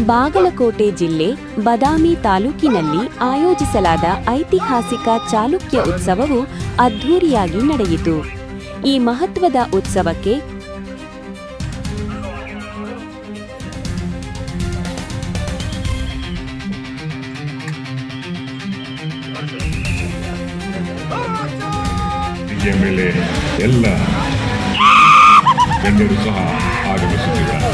ಬಾಗಲಕೋಟೆ ಜಿಲ್ಲೆ ಬದಾಮಿ ತಾಲೂಕಿನಲ್ಲಿ ಆಯೋಜಿಸಲಾದ ಐತಿಹಾಸಿಕ ಚಾಲುಕ್ಯ ಉತ್ಸವವು ಅದ್ಧೂರಿಯಾಗಿ ನಡೆಯಿತು. ಈ ಮಹತ್ವದ ಉತ್ಸವಕ್ಕೆ ಮೇಲೆ ಎಲ್ಲ ಗಣ್ಯರು ಸಹ ಆಗಮಿಸುತ್ತಿದ್ದಾರೆ.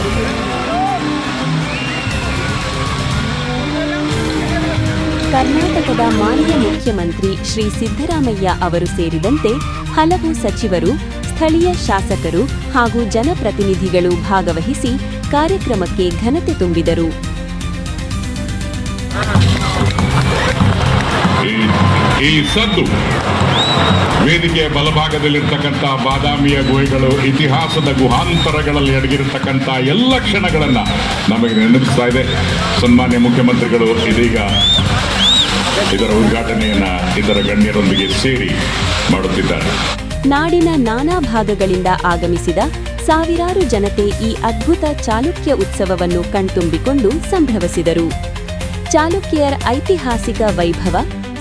ಕರ್ನಾಟಕದ ಮಾನ್ಯ ಮುಖ್ಯಮಂತ್ರಿ ಶ್ರೀ ಸಿದ್ದರಾಮಯ್ಯ ಅವರು ಸೇರಿದಂತೆ ಹಲವು ಸಚಿವರು, ಸ್ಥಳೀಯ ಶಾಸಕರು ಹಾಗೂ ಜನಪ್ರತಿನಿಧಿಗಳು ಭಾಗವಹಿಸಿ ಕಾರ್ಯಕ್ರಮಕ್ಕೆ ಘನತೆ ತುಂಬಿದರು. ಈ ಸದ್ದು ವೇದಿಕೆಯ ಬಲಭಾಗದಲ್ಲಿರ್ತಕ್ಕಂಥ ಬಾದಾಮಿಯ ಗುಹೆಗಳು, ಇತಿಹಾಸದ ಗುಹಾಂತರಗಳಲ್ಲಿ ಅಡಗಿರತಕ್ಕಂಥ ಎಲ್ಲ ಕ್ಷಣಗಳನ್ನ ನಮಗೆ ನೆನಪಿಸ್ತಾ ಇದೆ. ಸನ್ಮಾನ್ಯ ಮುಖ್ಯಮಂತ್ರಿಗಳು ಇದೀಗ ಇದರ ಉದ್ಘಾಟನೆಯನ್ನ ಇದರ ಗಣ್ಯರೊಂದಿಗೆ ಸೇರಿ ಮಾಡುತ್ತಿದ್ದಾರೆ. ನಾಡಿನ ನಾನಾ ಭಾಗಗಳಿಂದ ಆಗಮಿಸಿದ ಸಾವಿರಾರು ಜನತೆ ಈ ಅದ್ಭುತ ಚಾಲುಕ್ಯ ಉತ್ಸವವನ್ನು ಕಣ್ತುಂಬಿಕೊಂಡು ಸಂಭ್ರಮಿಸಿದರು. ಚಾಲುಕ್ಯರ ಐತಿಹಾಸಿಕ ವೈಭವ,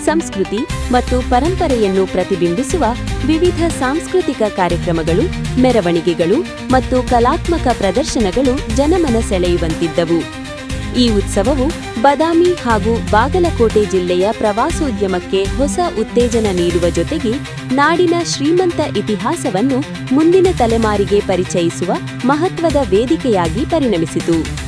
ಸಂಸ್ಕೃತಿ ಮತ್ತು ಪರಂಪರೆಯನ್ನು ಪ್ರತಿಬಿಂಬಿಸುವ ವಿವಿಧ ಸಾಂಸ್ಕೃತಿಕ ಕಾರ್ಯಕ್ರಮಗಳು, ಮೆರವಣಿಗೆಗಳು ಮತ್ತು ಕಲಾತ್ಮಕ ಪ್ರದರ್ಶನಗಳು ಜನಮನ ಸೆಳೆಯುವಂತಿದ್ದವು. ಈ ಉತ್ಸವವು ಬದಾಮಿ ಹಾಗೂ ಬಾಗಲಕೋಟೆ ಜಿಲ್ಲೆಯ ಪ್ರವಾಸೋದ್ಯಮಕ್ಕೆ ಹೊಸ ಉತ್ತೇಜನ ನೀಡುವ ಜೊತೆಗೆ ನಾಡಿನ ಶ್ರೀಮಂತ ಇತಿಹಾಸವನ್ನು ಮುಂದಿನ ತಲೆಮಾರಿಗೆ ಪರಿಚಯಿಸುವ ಮಹತ್ವದ ವೇದಿಕೆಯಾಗಿ ಪರಿಣಮಿಸಿತು.